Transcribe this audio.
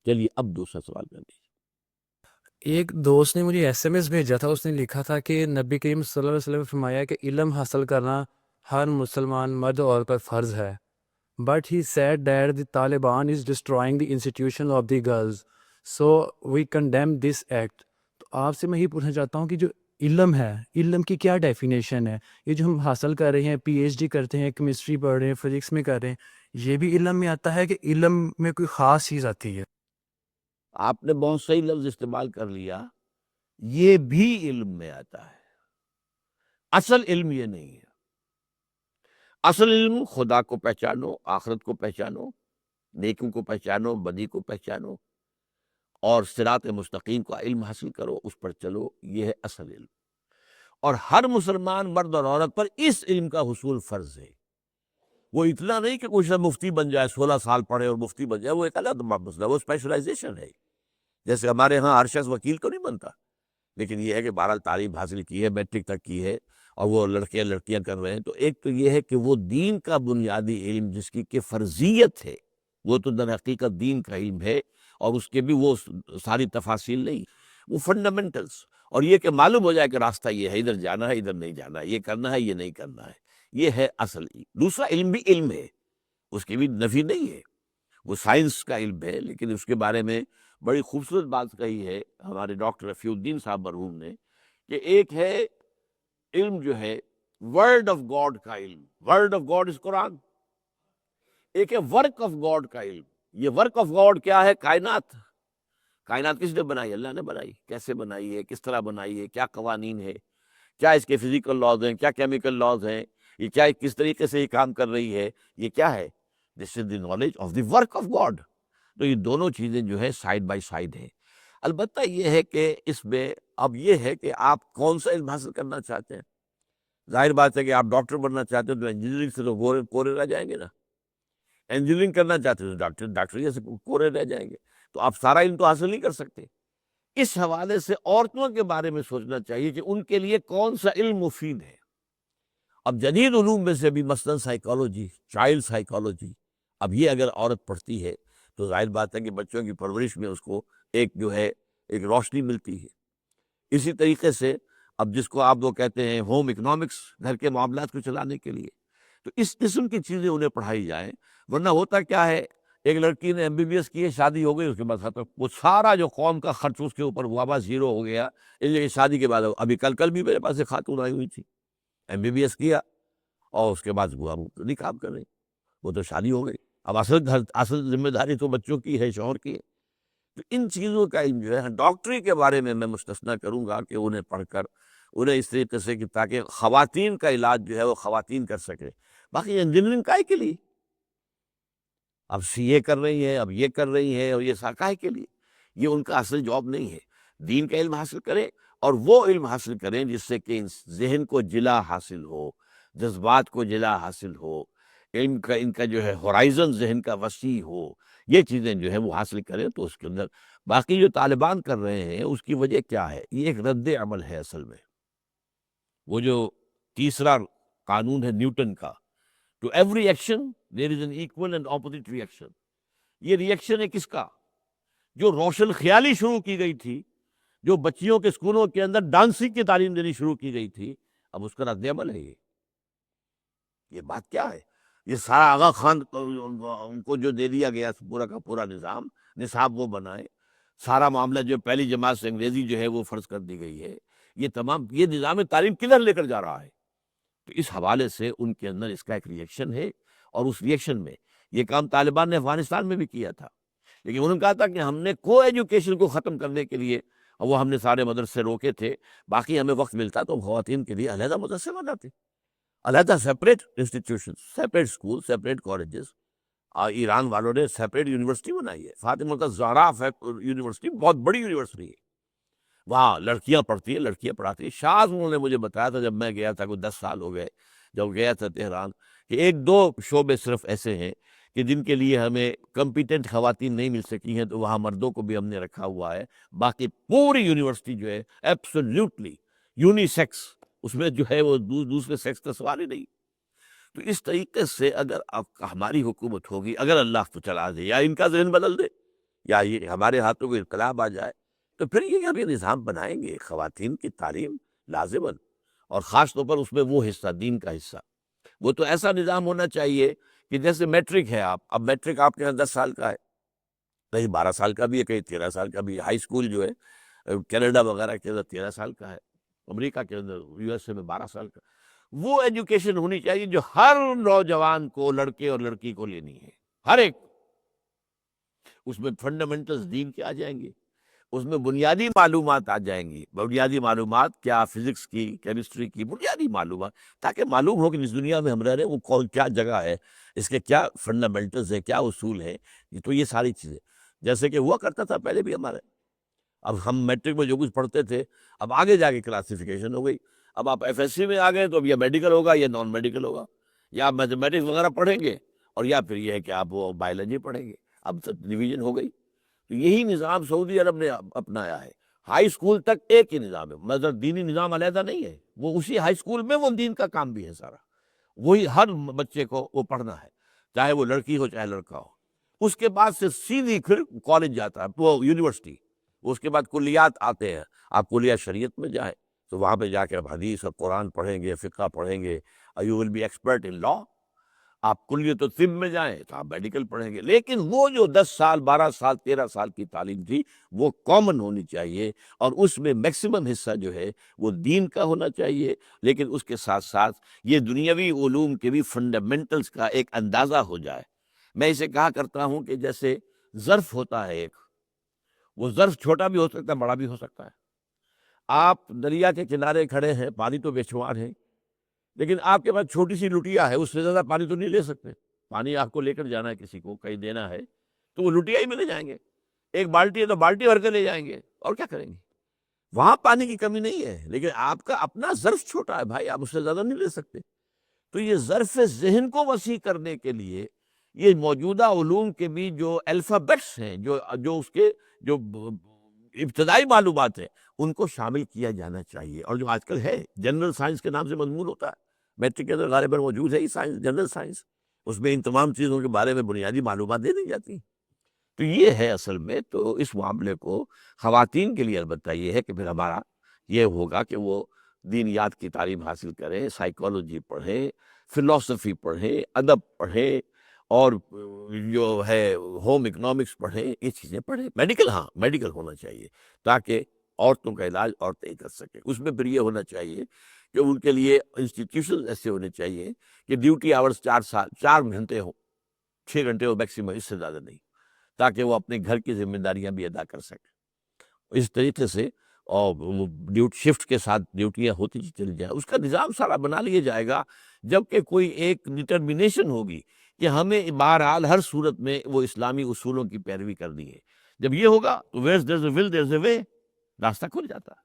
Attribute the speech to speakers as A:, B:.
A: چلیے اب دوسرا سوال کر لیجیے۔
B: ایک دوست نے مجھے ایس ایم ایس بھیجا تھا، اس نے لکھا تھا کہ نبی کریم صلی اللہ علیہ وسلم نے فرمایا کہ علم حاصل کرنا ہر مسلمان مرد اور عورت پر فرض ہے، but he said that the Taliban is destroying the institution of the girls, so we condemn this act. تو آپ سے میں یہ پوچھنا چاہتا ہوں کہ جو علم ہے، علم کی کیا ڈیفینیشن ہے؟ یہ جو ہم حاصل کر رہے ہیں، پی ایچ ڈی کرتے ہیں، کیمسٹری پڑھ رہے ہیں، فزکس میں کر رہے ہیں، یہ بھی علم میں آتا ہے کہ علم میں کوئی خاص چیز آتی ہے؟
A: آپ نے بہت صحیح لفظ استعمال کر لیا، یہ بھی علم میں آتا ہے۔ اصل علم یہ نہیں ہے۔ اصل علم خدا کو پہچانو، آخرت کو پہچانو، نیکیوں کو پہچانو، بدی کو پہچانو، اور صراط مستقیم کا علم حاصل کرو، اس پر چلو، یہ ہے اصل علم۔ اور ہر مسلمان مرد اور عورت پر اس علم کا حصول فرض ہے۔ وہ اتنا نہیں کہ کوئی شخص مفتی بن جائے، 16 سال پڑھے اور مفتی بن جائے، وہ ایک الگ مسئلہ، وہ اسپیشلائزیشن ہے۔ جیسے ہمارے ہاں ہر شخص وکیل تو نہیں بنتا، لیکن یہ ہے کہ بہرحال تعلیم حاصل کی ہے، میٹرک تک کی ہے، اور وہ لڑکیاں کر رہے ہیں۔ تو ایک تو یہ ہے کہ وہ دین کا بنیادی علم جس کی کہ فرضیت ہے، وہ تو در حقیقت دین کا علم ہے، اور اس کے بھی وہ ساری تفاصیل نہیں، وہ فنڈامنٹلز، اور یہ کہ معلوم ہو جائے کہ راستہ یہ ہے، ادھر جانا ہے، ادھر نہیں جانا ہے، یہ کرنا ہے، یہ نہیں کرنا ہے، یہ ہے اصل علم۔ دوسرا علم بھی علم ہے، اس کی بھی نفی نہیں ہے، وہ سائنس کا علم ہے، لیکن اس کے بارے میں بڑی خوبصورت بات کہی ہے ہمارے ڈاکٹر رفیع الدین صاحب مرحوم نے، کہ ایک ہے علم جو ہے ورڈ آف گاڈ کا علم، ورڈ آف گاڈ از قرآن، ایک ہے ورک آف گاڈ کا علم۔ یہ ورک آف گاڈ کیا ہے؟ کائنات۔ کائنات کس نے بنائی؟ اللہ نے بنائی۔ کیسے بنائی ہے؟ کس طرح بنائی ہے؟ کیا قوانین ہے؟ کیا اس کے فزیکل لاز ہیں؟ کیا کیمیکل لاز ہیں؟ یہ کیا کس طریقے سے یہ کام کر رہی ہے؟ یہ کیا ہے؟ This is the knowledge of the work of God. تو یہ دونوں چیزیں جو ہے سائڈ بائی سائڈ ہیں۔ البتہ یہ ہے کہ اس میں اب یہ ہے کہ آپ کون سا علم حاصل کرنا چاہتے ہیں۔ ظاہر بات ہے کہ آپ ڈاکٹر بننا چاہتے ہیں تو انجینئرنگ سے تو کورے رہ جائیں گے نا، انجینئرنگ کرنا چاہتے ہیں تو ڈاکٹری سے کورے رہ جائیں گے، تو آپ سارا علم تو حاصل نہیں کر سکتے۔ اس حوالے سے عورتوں کے بارے میں سوچنا چاہیے کہ ان کے لیے کون سا علم مفید ہے۔ اب جدید علوم میں سے بھی مثلاً سائیکالوجی، چائلڈ سائیکالوجی، اب یہ اگر عورت پڑھتی ہے تو ظاہر بات ہے کہ بچوں کی پرورش میں اس کو ایک جو ہے ایک روشنی ملتی ہے۔ اسی طریقے سے اب جس کو آپ وہ کہتے ہیں ہوم اکنامکس، گھر کے معاملات کو چلانے کے لیے، تو اس قسم کی چیزیں انہیں پڑھائی جائیں۔ ورنہ ہوتا کیا ہے، ایک لڑکی نے MBBS کی ہے، شادی ہو گئی، اس کے بعد ختم، وہ سارا جو قوم کا خرچ اس کے اوپر ہوا، بس زیرو ہو گیا۔ اس لیے شادی کے بعد ابھی کل بھی میرے پاس ایک خاتون آئی ہوئی تھی، MBBS کیا اور اس کے بعد وہ نہیں کام کر رہی، وہ تو شادی ہو گئی۔ اب اصل ذمہ داری تو بچوں کی ہے، شوہر کی ہے۔ تو ان چیزوں کا علم جو ہے ڈاکٹری کے بارے میں مستثنیٰ کروں گا کہ انہیں پڑھ کر انہیں اس طریقے سے کہ تاکہ خواتین کا علاج جو ہے وہ خواتین کر سکے۔ باقی انجینئرنگ کائے کے لیے؟ اب CA کر رہی ہے، اب یہ کر رہی ہے، اور یہ کائے کے لیے؟ یہ ان کا اصل جاب نہیں ہے۔ دین کا علم حاصل کریں، اور وہ علم حاصل کریں جس سے کہ ذہن کو جلا حاصل ہو، جذبات کو جلا حاصل ہو، ان کا جو ہے ہورائزن ذہن کا وسیع ہو، یہ چیزیں جو ہے وہ حاصل کریں تو اس کے اندر۔ باقی جو طالبان کر رہے ہیں اس کی وجہ کیا ہے؟ یہ ایک رد عمل ہے اصل میں۔ وہ جو تیسرا قانون ہے نیوٹن کا، to every action there is an equal and opposite reaction, یہ ریئیکشن ہے کس کا؟ جو روشن خیالی شروع کی گئی تھی، جو بچیوں کے اسکولوں کے اندر ڈانسنگ کی تعلیم دینی شروع کی گئی تھی، اب اس کا رد عمل ہے یہ بات کیا ہے؟ یہ سارا آغا خان ان کو جو دے دیا گیا پورا کا پورا نصاب وہ بنائے، سارا معاملہ جو پہلی جماعت سے انگریزی جو ہے وہ فرض کر دی گئی ہے، یہ تمام یہ نظام تعلیم کدھر لے کر جا رہا ہے؟ تو اس حوالے سے ان کے اندر اس کا ایک ریئیکشن ہے، اور اس ریئیکشن میں یہ کام طالبان نے افغانستان میں بھی کیا تھا، لیکن انہوں نے کہا تھا کہ ہم نے کو ایجوکیشن کو ختم کرنے کے لیے، اور وہ ہم نے سارے مدرسے روکے تھے، باقی ہمیں وقت ملتا تو ہم خواتین کے لیے علیحدہ مدرسے بناتے، علیحدہ separate institution, separate school, separate colleges. Iran والوں نے سیپریٹ یونیورسٹی بنائی ہے، فاطمہ الزہرا یونیورسٹی بہت بڑی یونیورسٹی ہے، وہاں لڑکیاں پڑھتی ہیں، لڑکیاں پڑھاتی ہیں۔ شاذ انہوں نے مجھے بتایا تھا جب میں گیا تھا، کوئی 10 سال ہو گئے جب گیا تھا تہران، کہ 1-2 شعبے صرف ایسے ہیں کہ جن کے لیے ہمیں کمپیٹنٹ خواتین نہیں مل سکی ہیں، تو وہاں مردوں کو بھی ہم نے رکھا ہوا ہے۔ باقی پوری یونیورسٹی جو ہے ایبسولوٹلی یونی سیکس، اس میں جو ہے وہ دوسرے سیکس کا سوال ہی نہیں۔ تو اس طریقے سے اگر ہماری حکومت ہوگی، اگر اللہ تو چلا دے یا ان کا ذہن بدل دے، یا یہ ہمارے ہاتھوں کو انقلاب آ جائے تو پھر یہ ہم یہ نظام بنائیں گے خواتین کی تعلیم لازماً، اور خاص طور پر اس میں وہ حصہ دین کا حصہ، وہ تو ایسا نظام ہونا چاہیے کہ جیسے میٹرک ہے، آپ اب میٹرک آپ کے یہاں 10 سال کا ہے، کہیں 12 سال کا بھی ہے، کہیں 13 سال کا بھی ہے، ہائی اسکول جو ہے کینیڈا وغیرہ کے اندر 13 سال کا ہے، امریکہ کے اندر یو ایس اے میں 12 سال کا، وہ ایجوکیشن ہونی چاہیے جو ہر نوجوان کو، لڑکے اور لڑکی کو لینی ہے، ہر ایک۔ اس میں فنڈامنٹلز دین کے آ جائیں گے، اس میں بنیادی معلومات آ جائیں گی، بنیادی معلومات کیا، فزکس کی، کیمسٹری کی بنیادی معلومات، تاکہ معلوم ہو کہ اس دنیا میں ہم رہ رہے ہیں وہ کون کیا جگہ ہے، اس کے کیا فنڈامنٹلز ہیں، کیا اصول ہیں، تو یہ ساری چیزیں جیسے کہ ہوا کرتا تھا پہلے بھی ہمارے۔ اب ہم میٹرک میں جو کچھ پڑھتے تھے، اب آگے جا کے کلاسیفیکیشن ہو گئی، اب آپ ایف ایس سی میں آ گئے تو اب یا میڈیکل ہوگا یا نان میڈیکل ہوگا، یا آپ میتھمیٹکس وغیرہ پڑھیں گے، اور یا پھر یہ ہے کہ آپ وہ بایولوجی پڑھیں گے، اب ڈویژن ہو گئی۔ تو یہی نظام سعودی عرب نے اپنایا ہے، ہائی اسکول تک ایک ہی نظام ہے، مگر دینی نظام علیحدہ نہیں ہے، وہ اسی ہائی اسکول میں وہ دین کا کام بھی ہے سارا، وہی ہر بچے کو وہ پڑھنا ہے، چاہے وہ لڑکی ہو چاہے لڑکا ہو۔ اس کے بعد سے سیدھی پھر کالج جاتا ہے، وہ یونیورسٹی، اس کے بعد کلیات آتے ہیں، آپ کلیہ شریعت میں جائیں تو وہاں پہ جا کے آپ حدیث اور قرآن پڑھیں گے، فقہ پڑھیں گے، you will be expert in law. آپ کلیت طب میں جائیں تو آپ میڈیکل پڑھیں گے، لیکن وہ جو 10 سال 12 سال 13 سال کی تعلیم تھی وہ کامن ہونی چاہیے، اور اس میں میکسیمم حصہ جو ہے وہ دین کا ہونا چاہیے، لیکن اس کے ساتھ ساتھ یہ دنیاوی علوم کے بھی فنڈامنٹلز کا ایک اندازہ ہو جائے۔ میں اسے کہا کرتا ہوں کہ جیسے ظرف ہوتا ہے ایک، وہ ظرف چھوٹا بھی ہو سکتا ہے بڑا بھی ہو سکتا ہے، آپ دریا کے کنارے کھڑے ہیں، پانی تو بے شمار ہے، لیکن آپ کے پاس چھوٹی سی لٹیا ہے، اس سے زیادہ پانی تو نہیں لے سکتے، پانی آپ کو لے کر جانا ہے، کسی کو کہیں دینا ہے تو وہ لٹیا ہی میں لے جائیں گے، ایک بالٹی ہے تو بالٹی بھر کے لے جائیں گے، اور کیا کریں گے؟ وہاں پانی کی کمی نہیں ہے، لیکن آپ کا اپنا ظرف چھوٹا ہے بھائی، آپ اس سے زیادہ نہیں لے سکتے۔ تو یہ ظرف ذہن کو وسیع کرنے کے لیے یہ موجودہ علوم کے بھی جو الفابیٹس ہیں، جو اس کے جو ابتدائی معلومات ہیں، ان کو شامل کیا جانا چاہیے، اور جو آج کل ہے جنرل سائنس کے نام سے مضمون ہوتا ہے، میٹرک کے اندر غالباً موجود ہے یہ سائنس، جنرل سائنس، اس میں ان تمام چیزوں کے بارے میں بنیادی معلومات دے دی جاتی ہیں۔ تو یہ ہے اصل میں، تو اس معاملے کو خواتین کے لیے البتہ یہ ہے کہ پھر ہمارا یہ ہوگا کہ وہ دینیات کی تعلیم حاصل کریں، سائیکالوجی پڑھیں، فلسفی پڑھیں، ادب پڑھیں، اور جو ہے ہوم اکنامکس پڑھیں، یہ چیزیں پڑھیں، میڈیکل، ہاں میڈیکل ہونا چاہیے تاکہ عورتوں کا علاج عورتیں ہی کر سکیں۔ اس میں پھر یہ ہونا چاہیے کہ ان کے لیے انسٹیٹیوشن ایسے ہونے چاہیے کہ ڈیوٹی آورز 4 گھنٹے ہوں، 6 گھنٹے ہو میکسیمم، اس سے زیادہ نہیں، تاکہ وہ اپنے گھر کی ذمہ داریاں بھی ادا کر سکیں۔ اس طریقے سے اور شفٹ کے ساتھ ڈیوٹیاں ہوتی چلی جائیں، اس کا نظام سارا بنا لیا جائے گا، جبکہ کوئی ایک ڈٹرمنیشن ہوگی کہ ہمیں بہرحال ہر صورت میں وہ اسلامی اصولوں کی پیروی کرنی ہے۔ جب یہ ہوگا تو where there's a will there's a way، راستہ کھل جاتا ہے۔